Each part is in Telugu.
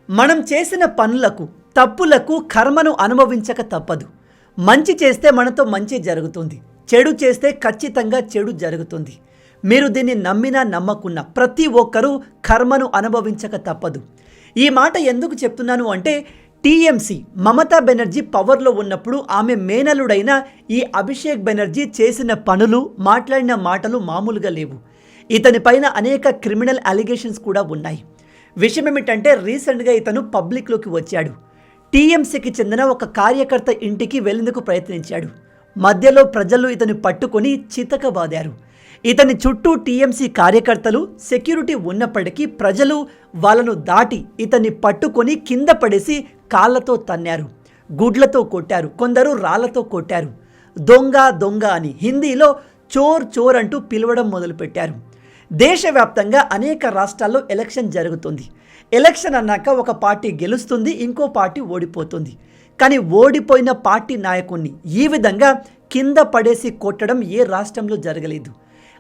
మనం చేసిన పనులకు తప్పులకు కర్మను అనుభవించక తప్పదు. మంచి చేస్తే మనతో మంచి జరుగుతుంది, చెడు చేస్తే ఖచ్చితంగా చెడు జరుగుతుంది. మీరు దీన్ని నమ్మినా నమ్మకున్నా ప్రతి ఒక్కరూ కర్మను అనుభవించక తప్పదు. ఈ మాట ఎందుకు చెప్తున్నాను అంటే టీఎంసీ మమతా బెనర్జీ పవర్లో ఉన్నప్పుడు ఆమె మేనలుడైన ఈ అభిషేక్ బెనర్జీ చేసిన పనులు, మాట్లాడిన మాటలు మామూలుగా లేవు. ఇతని పైన అనేక క్రిమినల్ అలిగేషన్స్ కూడా ఉన్నాయి. విషయం ఏమిటంటే రీసెంట్గా ఇతను పబ్లిక్లోకి వచ్చాడు. టీఎంసీకి చెందిన ఒక కార్యకర్త ఇంటికి వెళ్ళేందుకు ప్రయత్నించాడు. మధ్యలో ప్రజలు ఇతని పట్టుకొని చితకబాదారు. ఇతని చుట్టూ టీఎంసీ కార్యకర్తలు, సెక్యూరిటీ ఉన్నప్పటికీ ప్రజలు వాళ్ళను దాటి ఇతన్ని పట్టుకొని కింద పడేసి కాళ్ళతో తన్నారు, గుడ్లతో కొట్టారు, కొందరు రాళ్లతో కొట్టారు. దొంగ దొంగ అని హిందీలో చోర్ చోర్ అంటూ పిలవడం మొదలుపెట్టారు. దేశవ్యాప్తంగా అనేక రాష్ట్రాల్లో ఎలక్షన్ జరుగుతుంది. ఎలక్షన్ అన్నాక ఒక పార్టీ గెలుస్తుంది, ఇంకో పార్టీ ఓడిపోతుంది. కానీ ఓడిపోయిన పార్టీ నాయకుడిని ఈ విధంగా కింద పడేసి కొట్టడం ఏ రాష్ట్రంలో జరగలేదు.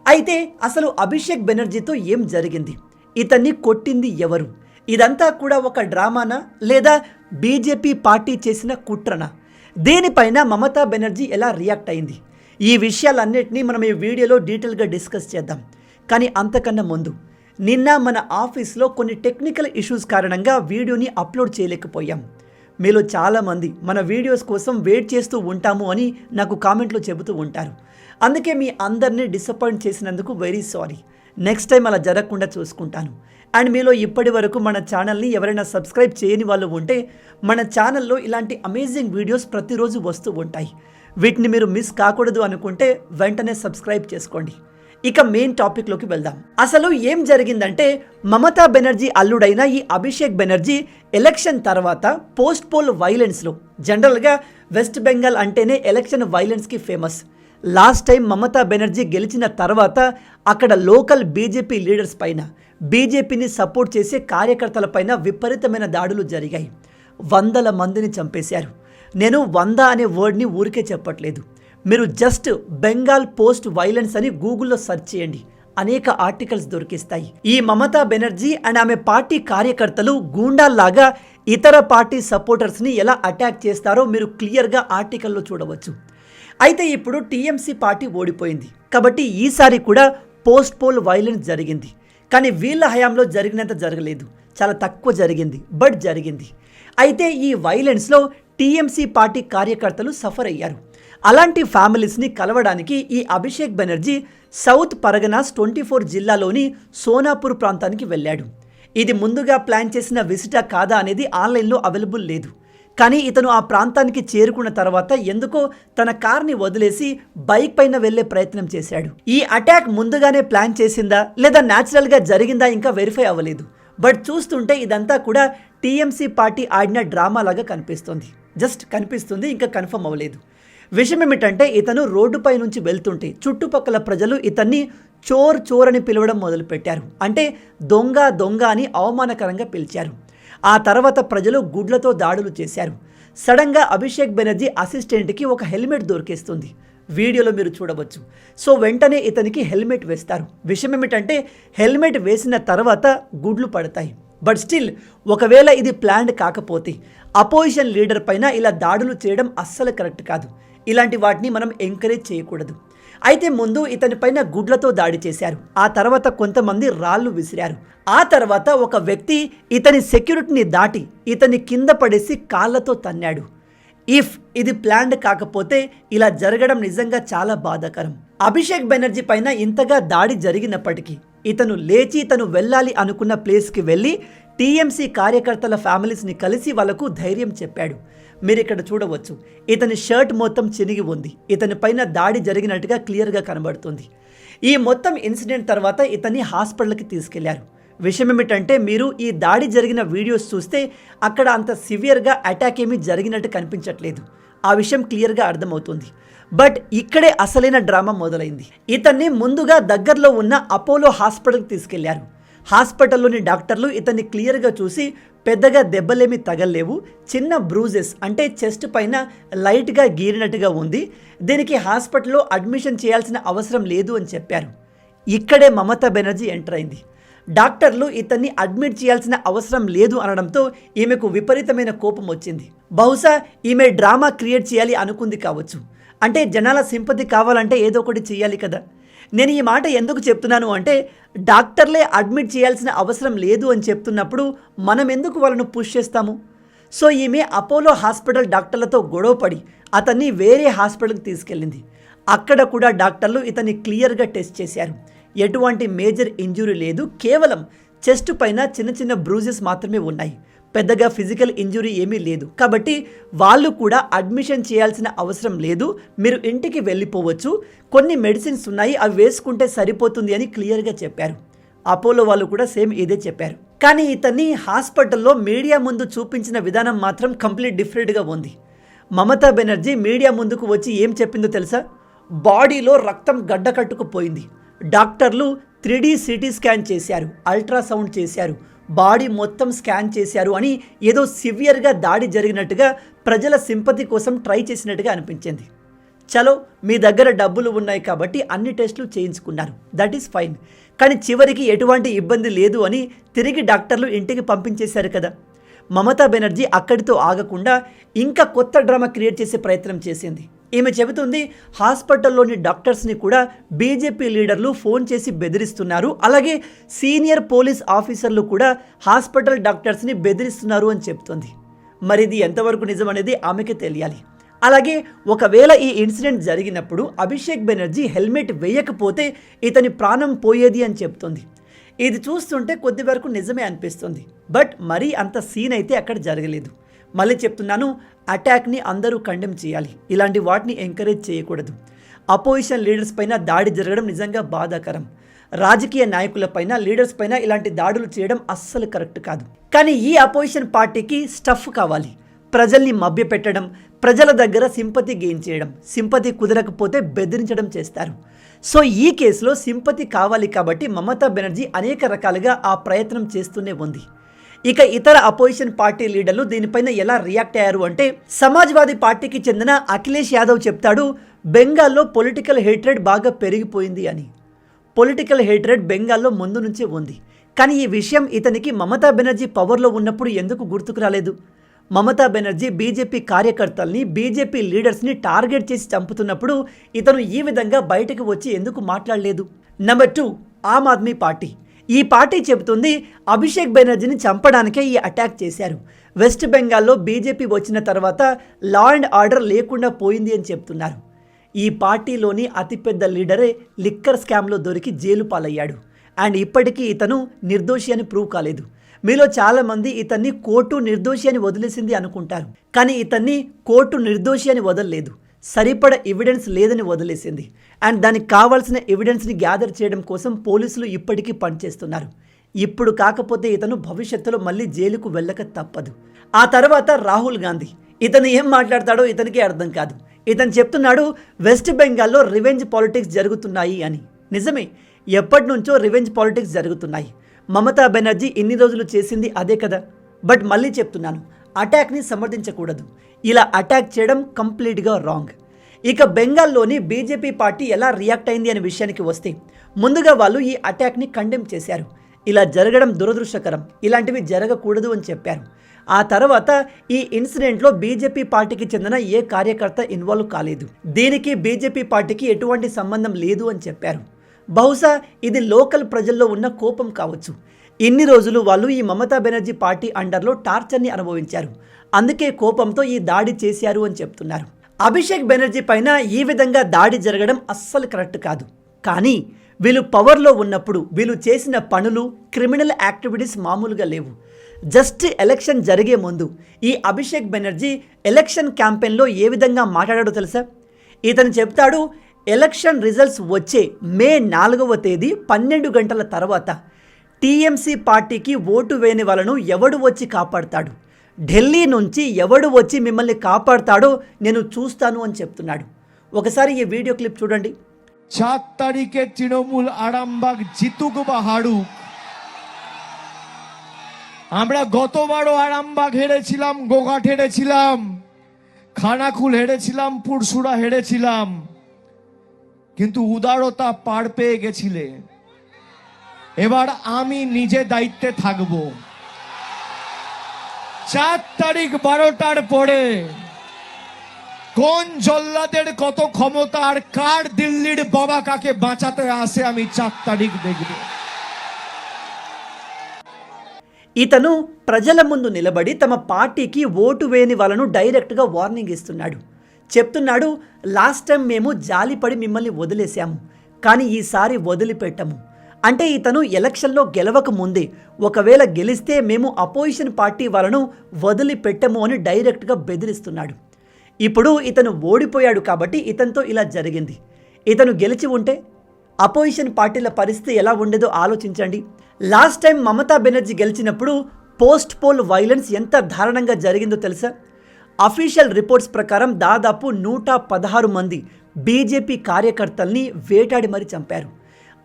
అయితే అసలు అభిషేక్ బెనర్జీతో ఏం జరిగింది? ఇతన్ని కొట్టింది ఎవరు? ఇదంతా కూడా ఒక డ్రామానా లేదా బీజేపీ పార్టీ చేసిన కుట్రనా? దీనిపైన మమతా బెనర్జీ ఎలా రియాక్ట్ అయింది? ఈ విషయాలన్నింటినీ మనం ఈ వీడియోలో డీటెయిల్గా డిస్కస్ చేద్దాం. కానీ అంతకన్నా ముందు నిన్న మన ఆఫీస్లో కొన్ని టెక్నికల్ ఇష్యూస్ కారణంగా వీడియోని అప్లోడ్ చేయలేకపోయాం. మీలో చాలామంది మన వీడియోస్ కోసం వెయిట్ చేస్తూ ఉంటాము అని నాకు కామెంట్లో చెబుతూ ఉంటారు. అందుకే మీ అందరినీ డిసప్పాయింట్ చేసినందుకు వెరీ సారీ. నెక్స్ట్ టైం అలా జరగకుండా చూసుకుంటాను. అండ్ మీలో ఇప్పటి వరకు మన ఛానల్ని ఎవరైనా సబ్స్క్రైబ్ చేయని వాళ్ళు ఉంటే మన ఛానల్లో ఇలాంటి అమేజింగ్ వీడియోస్ ప్రతిరోజు వస్తూ ఉంటాయి. వీటిని మీరు మిస్ కాకూడదు అనుకుంటే వెంటనే సబ్స్క్రైబ్ చేసుకోండి. ఇక మెయిన్ టాపిక్లోకి వెళ్దాం. అసలు ఏం జరిగిందంటే మమతా బెనర్జీ అల్లుడైన ఈ అభిషేక్ బెనర్జీ ఎలక్షన్ తర్వాత పోస్ట్ పోల్ వైలెన్స్లో, జనరల్గా వెస్ట్ బెంగాల్ అంటేనే ఎలక్షన్ వైలెన్స్కి famous. Last time Mamata Banerjee గెలిచిన తర్వాత అక్కడ లోకల్ బీజేపీ లీడర్స్ పైన, బీజేపీని సపోర్ట్ చేసే కార్యకర్తల పైన విపరీతమైన దాడులు జరిగాయి. 100 మందిని చంపేశారు. నేను 100 అనే వర్డ్ని ఊరికే చెప్పట్లేదు. మీరు జస్ట్ బెంగాల్ పోస్ట్ వైలెన్స్ అని గూగుల్లో సెర్చ్ చేయండి, అనేక ఆర్టికల్స్ దొరికిస్తాయి. ఈ మమతా బెనర్జీ అండ్ ఆమె పార్టీ కార్యకర్తలు గూండాల్లాగా ఇతర పార్టీ సపోర్టర్స్ని ఎలా అటాక్ చేస్తారో మీరు క్లియర్గా ఆర్టికల్లో చూడవచ్చు. అయితే ఇప్పుడు టీఎంసీ పార్టీ ఓడిపోయింది కాబట్టి ఈసారి కూడా పోస్ట్ పోల్ వైలెన్స్ జరిగింది. కానీ వీళ్ళ హయాంలో జరిగినంత జరగలేదు, చాలా తక్కువ జరిగింది, బట్ జరిగింది. అయితే ఈ వైలెన్స్లో టీఎంసీ పార్టీ కార్యకర్తలు సఫర్ అయ్యారు. అలాంటి ఫ్యామిలీస్ని కలవడానికి ఈ అభిషేక్ బెనర్జీ సౌత్ పరగనాస్ 24 జిల్లాలోని సోనాపూర్ ప్రాంతానికి వెళ్ళాడు. ఇది ముందుగా ప్లాన్ చేసిన విజిటా కాదా అనేది ఆన్లైన్లో అవైలబుల్ లేదు. కానీ ఇతను ఆ ప్రాంతానికి చేరుకున్న తర్వాత ఎందుకో తన కార్ని వదిలేసి బైక్ పైన వెళ్లే ప్రయత్నం చేశాడు. ఈ అటాక్ ముందుగానే ప్లాన్ చేసిందా లేదా న్యాచురల్గా జరిగిందా ఇంకా వెరిఫై అవ్వలేదు. బట్ చూస్తుంటే ఇదంతా కూడా టీఎంసీ పార్టీ ఆడిన డ్రామా లాగా కనిపిస్తుంది. జస్ట్ కనిపిస్తుంది, ఇంకా కన్ఫర్మ్ అవ్వలేదు. విషయం ఏమిటంటే ఇతను రోడ్డుపై నుంచి వెళ్తుంటే చుట్టుపక్కల ప్రజలు ఇతన్ని చోర్ చోర్ అని పిలవడం మొదలుపెట్టారు. అంటే దొంగ దొంగ అని అవమానకరంగా పిలిచారు. ఆ తర్వాత ప్రజలు గుడ్లతో దాడులు చేశారు. సడన్గా అభిషేక్ బెనర్జీ అసిస్టెంట్కి ఒక హెల్మెట్ దొరికేస్తుంది, వీడియోలో మీరు చూడవచ్చు. సో వెంటనే ఇతనికి హెల్మెట్ వేస్తారు. విషయం ఏమిటంటే హెల్మెట్ వేసిన తర్వాత గుడ్లు పడతాయి. బట్ స్టిల్ ఒకవేళ ఇది ప్లాన్డ్ కాకపోతే అపోజిషన్ లీడర్ పైన ఇలా దాడులు చేయడం అస్సలు కరెక్ట్ కాదు. ఇలాంటి వాటిని మనం ఎంకరేజ్ చేయకూడదు. అయితే ముందు ఇతని పైన గుడ్లతో దాడి చేశారు. ఆ తర్వాత కొంతమంది రాళ్ళు విసిరారు. ఆ తర్వాత ఒక వ్యక్తి ఇతని సెక్యూరిటీని దాటి ఇతని కింద పడేసి కాళ్ళతో తన్నాడు. ఇఫ్ ఇది ప్లాన్డ్ కాకపోతే ఇలా జరగడం నిజంగా చాలా బాధాకరం. అభిషేక్ బెనర్జీ పైన ఇంతగా దాడి జరిగినప్పటికీ ఇతను లేచి తను వెళ్ళాలి అనుకున్న ప్లేస్కి వెళ్ళి టీఎంసీ కార్యకర్తల ఫ్యామిలీస్ని కలిసి వాళ్లకు ధైర్యం చెప్పాడు. మీరు ఇక్కడ చూడవచ్చు, ఇతని షర్ట్ మొత్తం చినిగి ఉంది. ఇతని పైన దాడి జరిగినట్టుగా క్లియర్గా కనబడుతుంది. ఈ మొత్తం ఇన్సిడెంట్ తర్వాత ఇతన్ని హాస్పిటల్కి తీసుకెళ్లారు. విషయం ఏమిటంటే మీరు ఈ దాడి జరిగిన వీడియోస్ చూస్తే అక్కడ అంత సివియర్గా అటాక్ ఏమీ జరిగినట్టు కనిపించట్లేదు. ఆ విషయం క్లియర్గా అర్థమవుతుంది. బట్ ఇక్కడే అసలైన డ్రామా మొదలైంది. ఇతన్ని ముందుగా దగ్గరలో ఉన్న అపోలో హాస్పిటల్కి తీసుకెళ్లారు. హాస్పిటల్లోని డాక్టర్లు ఇతన్ని క్లియర్గా చూసి పెద్దగా దెబ్బలేమీ తగల్లేవు, చిన్న బ్రూజెస్ అంటే చెస్ట్ పైన లైట్గా గీరినట్టుగా ఉంది, దీనికి హాస్పిటల్లో అడ్మిషన్ చేయాల్సిన అవసరం లేదు అని చెప్పారు. ఇక్కడే మమతా బెనర్జీ ఎంటర్ అయింది. డాక్టర్లు ఇతన్ని అడ్మిట్ చేయాల్సిన అవసరం లేదు అనడంతో ఈమెకు విపరీతమైన కోపం వచ్చింది. బహుశా ఈమె డ్రామా క్రియేట్ చేయాలి అనుకుంది కావచ్చు. అంటే జనాల సింపతి కావాలంటే ఏదో ఒకటి చేయాలి కదా. నేను ఈ మాట ఎందుకు చెప్తున్నాను అంటే, డాక్టర్లే అడ్మిట్ చేయాల్సిన అవసరం లేదు అని చెప్తున్నప్పుడు మనం ఎందుకు వాళ్ళను పుష్ చేస్తాము? సో ఈమె అపోలో హాస్పిటల్ డాక్టర్లతో గొడవపడి అతన్ని వేరే హాస్పిటల్కి తీసుకెళ్ళింది. అక్కడ కూడా డాక్టర్లు ఇతన్ని క్లియర్గా టెస్ట్ చేశారు. ఎటువంటి మేజర్ ఇంజురీ లేదు, కేవలం చెస్ట్ పైన చిన్న చిన్న బ్రూజెస్ మాత్రమే ఉన్నాయి. పెద్దగా ఫిజికల్ ఇంజురీ ఏమీ లేదు. కాబట్టి వాళ్ళు కూడా అడ్మిషన్ చేయాల్సిన అవసరం లేదు, మీరు ఇంటికి వెళ్ళిపోవచ్చు, కొన్ని మెడిసిన్స్ ఉన్నాయి అవి వేసుకుంటే సరిపోతుంది అని క్లియర్గా చెప్పారు. అపోలో వాళ్ళు కూడా సేమ్ ఇదే చెప్పారు. కానీ ఇతన్ని హాస్పిటల్లో మీడియా ముందు చూపించిన విధానం మాత్రం కంప్లీట్ డిఫరెంట్గా ఉంది. మమతా బెనర్జీ మీడియా ముందుకు వచ్చి ఏం చెప్పిందో తెలుసా? బాడీలో రక్తం గడ్డ కట్టుకుపోయింది, డాక్టర్లు 3D సిటీ స్కాన్ చేశారు, అల్ట్రాసౌండ్ చేశారు, బాడీ మొత్తం స్కాన్ చేశారు అని ఏదో సివియర్గా దాడి జరిగినట్టుగా ప్రజల సింపతి కోసం ట్రై చేసినట్టుగా అనిపించింది. చలో మీ దగ్గర డబ్బులు ఉన్నాయి కాబట్టి అన్ని టెస్టులు చేయించుకున్నారు, దట్ ఈస్ ఫైన్. కానీ చివరికి ఎటువంటి ఇబ్బంది లేదు అని తిరిగి డాక్టర్లు ఇంటికి పంపించేశారు కదా. మమతా బెనర్జీ అక్కడితో ఆగకుండా ఇంకా కొత్త డ్రామా క్రియేట్ చేసే ప్రయత్నం చేసింది. ఈమె చెబుతుంది హాస్పిటల్లోని డాక్టర్స్ని కూడా బీజేపీ లీడర్లు ఫోన్ చేసి బెదిరిస్తున్నారు, అలాగే సీనియర్ పోలీస్ ఆఫీసర్లు కూడా హాస్పిటల్ డాక్టర్స్ని బెదిరిస్తున్నారు అని చెప్తుంది. మరి ఇది ఎంతవరకు నిజం అనేది ఆమెకి తెలియాలి. అలాగే ఒకవేళ ఈ ఇన్సిడెంట్ జరిగినప్పుడు అభిషేక్ బెనర్జీ హెల్మెట్ వేయకపోతే ఇతని ప్రాణం పోయేది అని చెప్తుంది. ఇది చూస్తుంటే కొద్ది వరకు నిజమే అనిపిస్తుంది, బట్ మరీ అంత సీన్ అయితే అక్కడ జరగలేదు. మళ్ళీ చెప్తున్నాను, అటాక్ని అందరూ కండెమ్ చేయాలి, ఇలాంటి వాటిని ఎంకరేజ్ చేయకూడదు. అపోజిషన్ లీడర్స్ పైన దాడి జరగడం నిజంగా బాధాకరం. రాజకీయ నాయకుల పైన, లీడర్స్ పైన ఇలాంటి దాడులు చేయడం అస్సలు కరెక్ట్ కాదు. కానీ ఈ అపోజిషన్ పార్టీకి స్టఫ్ కావాలి, ప్రజల్ని మభ్యపెట్టడం, ప్రజల దగ్గర సింపతి గెయిన్ చేయడం, సింపతి కుదరకపోతే బెదిరించడం చేస్తారు. సో ఈ కేసులో సింపతి కావాలి కాబట్టి మమతా బెనర్జీ అనేక రకాలుగా ఆ ప్రయత్నం చేస్తూనే ఉంది. ఇక ఇతర అపోజిషన్ పార్టీ లీడర్లు దీనిపైన ఎలా రియాక్ట్ అయ్యారు అంటే, సమాజ్వాదీ పార్టీకి చెందిన అఖిలేష్ యాదవ్ చెప్తాడు, బెంగాల్లో పొలిటికల్ హేట్రెడ్ బాగా పెరిగిపోయింది అని. పొలిటికల్ హేట్రెడ్ బెంగాల్లో ముందు నుంచే ఉంది, కానీ ఈ విషయం ఇతనికి మమతా బెనర్జీ పవర్లో ఉన్నప్పుడు ఎందుకు గుర్తుకు రాలేదు? మమతా బెనర్జీ బీజేపీ కార్యకర్తల్ని, బీజేపీ లీడర్స్ని టార్గెట్ చేసి చంపుతున్నప్పుడు ఇతను ఈ విధంగా బయటకు వచ్చి ఎందుకు మాట్లాడలేదు? Number 2, Aam Aadmi party. ఈ పార్టీ చెబుతుంది అభిషేక్ బెనర్జీని చంపడానికే ఈ అటాక్ చేశారు. వెస్ట్ బెంగాల్లో బీజేపీ వచ్చిన తర్వాత లా అండ్ ఆర్డర్ లేకుండా పోయింది అని చెప్తున్నారు. ఈ పార్టీలోని అతిపెద్ద లీడరే లిక్కర్ స్కామ్లో దొరికి జైలు పాలయ్యాడు. అండ్ ఇప్పటికీ ఇతను నిర్దోషి అని ప్రూవ్ కాలేదు. మీలో చాలామంది ఇతన్ని కోర్టు నిర్దోషి అని వదిలేసింది అనుకుంటారు, కానీ ఇతన్ని కోర్టు నిర్దోషి అని వదలలేదు, సరిపడ ఎవిడెన్స్ లేదని వదిలేసింది. అండ్ దానికి కావాల్సిన ఎవిడెన్స్ని గ్యాదర్ చేయడం కోసం పోలీసులు ఇప్పటికీ పనిచేస్తున్నారు. ఇప్పుడు కాకపోతే ఇతను భవిష్యత్తులో మళ్ళీ జైలుకు వెళ్ళక తప్పదు. ఆ తర్వాత రాహుల్ గాంధీ, ఇతను ఏం మాట్లాడతాడో ఇతనికి అర్థం కాదు. ఇతను చెప్తున్నాడు వెస్ట్ బెంగాల్లో రివెంజ్ పాలిటిక్స్ జరుగుతున్నాయి అని. నిజమే, ఎప్పటి నుంచో రివెంజ్ పాలిటిక్స్ జరుగుతున్నాయి. మమతా బెనర్జీ ఇన్ని రోజులు చేసింది అదే కదా. బట్ మళ్ళీ చెప్తున్నాను, అటాక్ని సమర్థించకూడదు. ఇలా అటాక్ చేయడం కంప్లీట్గా రాంగ్. ఇక బెంగాల్లోని బీజేపీ పార్టీ ఎలా రియాక్ట్ అయింది అనే విషయానికి వస్తే, ముందుగా వాళ్ళు ఈ అటాక్ని కండెమ్ చేశారు. ఇలా జరగడం దురదృష్టకరం, ఇలాంటివి జరగకూడదు అని చెప్పారు. ఆ తర్వాత ఈ ఇన్సిడెంట్లో బీజేపీ పార్టీకి చెందిన ఏ కార్యకర్త ఇన్వాల్వ్ కాలేదు, దీనికి బీజేపీ పార్టీకి ఎటువంటి సంబంధం లేదు అని చెప్పారు. బహుశా ఇది లోకల్ ప్రజల్లో ఉన్న కోపం కావచ్చు. ఇన్ని రోజులు వాళ్ళు ఈ మమతా బెనర్జీ పార్టీ అండర్లో టార్చర్ని అనుభవించారు, అందుకే కోపంతో ఈ దాడి చేశారు అని చెప్తున్నారు. అభిషేక్ బెనర్జీ పైన ఈ విధంగా దాడి జరగడం అస్సలు కరెక్ట్ కాదు. కానీ వీళ్ళు పవర్లో ఉన్నప్పుడు వీళ్ళు చేసిన పనులు, క్రిమినల్ యాక్టివిటీస్ మామూలుగా లేవు. జస్ట్ ఎలక్షన్ జరిగే ముందు ఈ అభిషేక్ బెనర్జీ ఎలక్షన్ క్యాంపెయిన్లో ఏ విధంగా మాట్లాడాడో తెలుసా? ఇతను చెప్తాడు, ఎలక్షన్ రిజల్ట్స్ వచ్చే మే 4వ తేదీ 12 గంటల తర్వాత టీఎంసీ పార్టీకి ఓటు వేయని వాళ్ళను ఎవడు వచ్చి కాపాడతాడు, ఢిల్లీ నుంచి ఎవడు వచ్చి మిమ్మల్ని కాపాడతాడో నేను చూస్తాను అని చెప్తున్నాడు. ఒకసారి ఈ వీడియో క్లిప్ చూడండి. 7 তারিখে তৃণমূল আরামবাগ জিতুক বা হারুক, আমরা গতবারও আরামবাগ হেরেছিলাম, গোঘাট হেরেছিলাম, খানাকুল হেরেছিলাম, পুরসুরা হেরেছিলাম, কিন্তু উদারতা পার পেয়ে গেছিলে। এবার আমি নিজে দায়িত্বে থাকব। 4 তারিখ 12টার পরে কোন জল্লাদের কত ক্ষমতা আর কার দিল্লির বাবা কাকে বাঁচাতে আসে আমি 4 তারিখ দেখব। ఇతను ప్రజల ముందు నిలబడి తమ పార్టీకి ఓటు వేయని వాళ్ళను డైరెక్ట్గా వార్నింగ్ ఇస్తున్నాడు. చెప్తున్నాడు, లాస్ట్ టైం మేము జాలిపడి మిమ్మల్ని వదిలేశాము, కానీ ఈసారి వదిలిపెట్టము. అంటే ఇతను ఎలక్షన్లో గెలవక ముందే ఒకవేళ గెలిస్తే మేము అపోజిషన్ పార్టీ వాళ్ళను వదిలిపెట్టము అని డైరెక్ట్గా బెదిరిస్తున్నాడు. ఇప్పుడు ఇతను ఓడిపోయాడు కాబట్టి ఇతనితో ఇలా జరిగింది. ఇతను గెలిచి ఉంటే అపోజిషన్ పార్టీల పరిస్థితి ఎలా ఉండేదో ఆలోచించండి. లాస్ట్ టైం మమతా బెనర్జీ గెలిచినప్పుడు పోస్ట్ పోల్ వైలెన్స్ ఎంత దారుణంగా జరిగిందో తెలుసా? అఫీషియల్ రిపోర్ట్స్ ప్రకారం దాదాపు 116 మంది బీజేపీ కార్యకర్తల్ని వేటాడి మరీ చంపారు.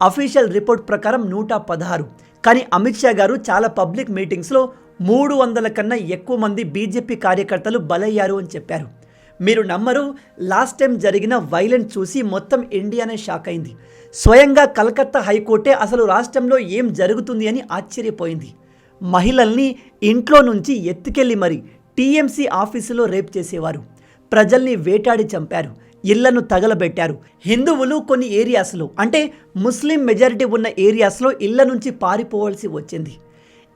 అఫీషియల్ రిపోర్ట్ ప్రకారం 116. కానీ అమిత్ షా గారు చాలా పబ్లిక్ మీటింగ్స్లో 300 కన్నా ఎక్కువ మంది బీజేపీ కార్యకర్తలు బలయ్యారు అని చెప్పారు. మీరు నమ్మరు, లాస్ట్ టైం జరిగిన వైలెన్స్ చూసి మొత్తం ఇండియానే షాక్ అయింది. స్వయంగా కలకత్తా హైకోర్టే అసలు రాష్ట్రంలో ఏం జరుగుతుంది అని ఆశ్చర్యపోయింది. మహిళల్ని ఇంట్లో నుంచి ఎత్తుకెళ్ళి మరి టీఎంసీ ఆఫీసులో రేప్ చేసేవారు. ప్రజల్ని వేటాడి చంపారు, ఇళ్లను తగలబెట్టారు. హిందువులు కొన్ని ఏరియాస్లో, అంటే ముస్లిం మెజారిటీ ఉన్న ఏరియాస్లో ఇళ్ల నుంచి పారిపోవాల్సి వచ్చింది.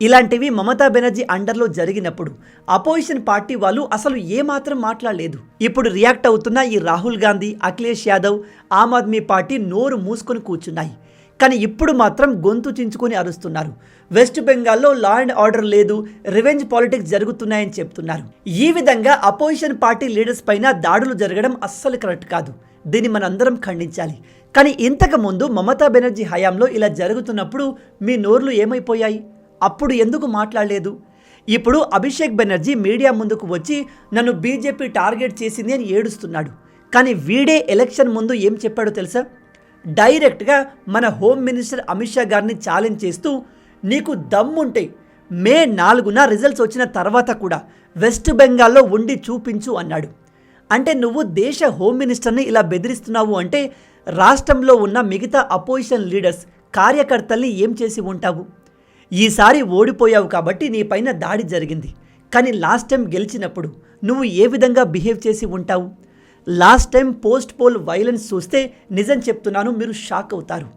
ఇలాంటివి మమతా బెనర్జీ అండర్లో జరిగినప్పుడు అపోజిషన్ పార్టీ వాళ్ళు అసలు ఏమాత్రం మాట్లాడలేదు. ఇప్పుడు రియాక్ట్ అవుతున్న ఈ రాహుల్ గాంధీ, అఖిలేష్ యాదవ్, ఆమ్ ఆద్మీ పార్టీ నోరు మూసుకొని కూర్చున్నాయి. కానీ ఇప్పుడు మాత్రం గొంతు చించుకొని అరుస్తున్నారు. వెస్ట్ బెంగాల్లో లా అండ్ ఆర్డర్ లేదు, రివెంజ్ పాలిటిక్స్ జరుగుతున్నాయని చెప్తున్నారు. ఈ విధంగా అపోజిషన్ పార్టీ లీడర్స్ పైన దాడులు జరగడం అస్సలు కరెక్ట్ కాదు. దీన్ని మనందరం ఖండించాలి. కానీ ఇంతకుముందు మమతా బెనర్జీ హయాంలో ఇలా జరుగుతున్నప్పుడు మీ నోర్లు ఏమైపోయాయి? అప్పుడు ఎందుకు మాట్లాడలేదు? ఇప్పుడు అభిషేక్ బెనర్జీ మీడియా ముందుకు వచ్చి నన్ను బీజేపీ టార్గెట్ చేసింది అని ఏడుస్తున్నాడు. కానీ వీడే ఎలక్షన్ ముందు ఏం చెప్పాడో తెలుసా? డైరెక్ట్గా మన హోమ్ మినిస్టర్ అమిత్ షా గారిని ఛాలెంజ్ చేస్తూ, నీకు దమ్ముంటే మే 4న రిజల్ట్స్ వచ్చిన తర్వాత కూడా వెస్ట్ బెంగాల్లో ఉండి చూపించు అన్నాడు. అంటే నువ్వు దేశ హోమ్ మినిస్టర్ని ఇలా బెదిరిస్తున్నావు అంటే రాష్ట్రంలో ఉన్న మిగతా అపోజిషన్ లీడర్స్, కార్యకర్తల్ని ఏం చేసి ఉంటావు? ఈసారి ఓడిపోయావు కాబట్టి నీ పైన దాడి జరిగింది. కానీ లాస్ట్ టైం గెలిచినప్పుడు నువ్వు ఏ విధంగా బిహేవ్ చేసి ఉంటావు? Last time post poll violence చూస్తే నిజం చెప్తున్నాను, మీరు షాక్ అవుతారు.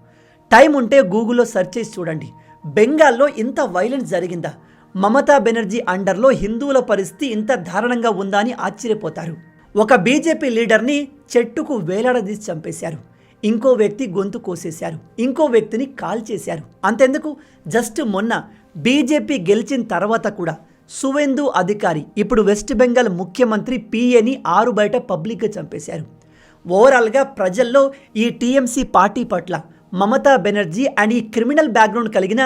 టైం ఉంటే గూగుల్లో సెర్చ్ చేసి చూడండి. బెంగాల్లో ఇంత వైలెన్స్ జరిగిందా? మమతా బెనర్జీ అండర్లో హిందువుల పరిస్థితి ఇంత దారుణంగా ఉందా అని ఆశ్చర్యపోతారు. ఒక బీజేపీ లీడర్ని చెట్టుకు వేలాడదీసి చంపేశారు, ఇంకో వ్యక్తి గొంతు కోసేశారు, ఇంకో వ్యక్తిని కాల్ చేశారు. అంతెందుకు, జస్ట్ మొన్న బీజేపీ గెలిచిన తర్వాత కూడా సువేందు అధికారి, ఇప్పుడు వెస్ట్ బెంగాల్ ముఖ్యమంత్రి పిఏని 6 బయట పబ్లిక్గా చంపేశారు. ఓవరాల్గా ప్రజల్లో ఈ టీఎంసీ పార్టీ పట్ల మమతా బెనర్జీ అండ్ ఈ క్రిమినల్ బ్యాక్గ్రౌండ్ కలిగిన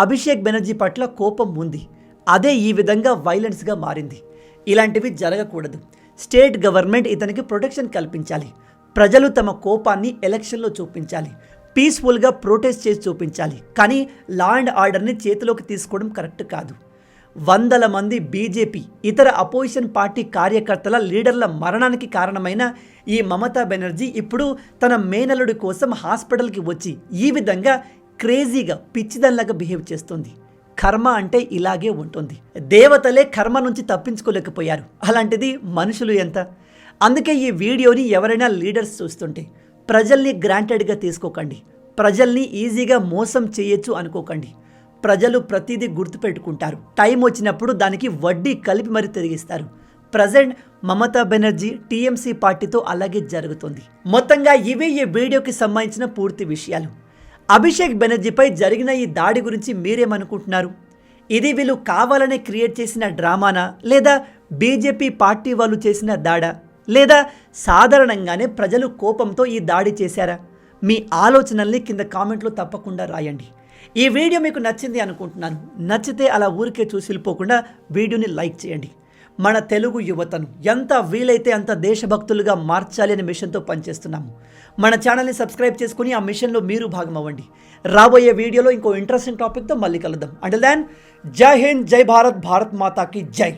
అభిషేక్ బెనర్జీ పట్ల కోపం ఉంది. అదే ఈ విధంగా వైలెన్స్గా మారింది. ఇలాంటివి జరగకూడదు. స్టేట్ గవర్నమెంట్ ఇతనికి ప్రొటెక్షన్ కల్పించాలి. ప్రజలు తమ కోపాన్ని ఎలక్షన్లో చూపించాలి, పీస్ఫుల్గా ప్రొటెస్ట్ చేసి చూపించాలి. కానీ లా అండ్ ఆర్డర్ని చేతిలోకి తీసుకోవడం కరెక్ట్ కాదు. 100 మంది బీజేపీ, ఇతర అపోజిషన్ పార్టీ కార్యకర్తల లీడర్ల మరణానికి కారణమైన ఈ మమతా బెనర్జీ ఇప్పుడు తన మేనల్లుడి కోసం హాస్పిటల్కి వచ్చి ఈ విధంగా క్రేజీగా పిచ్చిదల్లాగా బిహేవ్ చేస్తుంది. కర్మ అంటే ఇలాగే ఉంటుంది. దేవతలే కర్మ నుంచి తప్పించుకోలేకపోయారు, అలాంటిది మనుషులు ఎంత? అందుకే ఈ వీడియోని ఎవరైనా లీడర్స్ చూస్తుంటే ప్రజల్ని గ్రాంటెడ్గా తీసుకోకండి. ప్రజల్ని ఈజీగా మోసం చేయొచ్చు అనుకోకండి. ప్రజలు ప్రతిదీ గుర్తుపెట్టుకుంటారు. టైం వచ్చినప్పుడు దానికి వడ్డీ కలిపి మరీ తిరిగిస్తారు. ప్రజెంట్ మమతా బెనర్జీ టీఎంసీ పార్టీతో అలాగే జరుగుతుంది. మొత్తంగా ఇవే ఈ వీడియోకి సంబంధించిన పూర్తి విషయాలు. అభిషేక్ బెనర్జీపై జరిగిన ఈ దాడి గురించి మీరేమనుకుంటున్నారు? ఇది వీళ్ళు కావాలనే క్రియేట్ చేసిన డ్రామానా, లేదా బీజేపీ పార్టీ వాళ్ళు చేసిన దాడా, లేదా సాధారణంగానే ప్రజలు కోపంతో ఈ దాడి చేశారా? మీ ఆలోచనల్ని కింద కామెంట్లో తప్పకుండా రాయండి. ఈ వీడియో మీకు నచ్చింది అనుకుంటున్నాను. నచ్చితే అలా ఊరికే చూసి వెళ్ళిపోకుండా వీడియోని లైక్ చేయండి. మన తెలుగు యువతను ఎంత వీలైతే అంత దేశభక్తులుగా మార్చాలి అనే మిషన్తో పనిచేస్తున్నాము. మన ఛానల్ని సబ్స్క్రైబ్ చేసుకుని ఆ మిషన్లో మీరు భాగం అవ్వండి. రాబోయే వీడియోలో ఇంకో ఇంట్రెస్టింగ్ టాపిక్తో మళ్ళీ కలుద్దాం. అంటిల్ దెన్, జై హింద్, జై భారత్, భారత్ మాతాకి జై.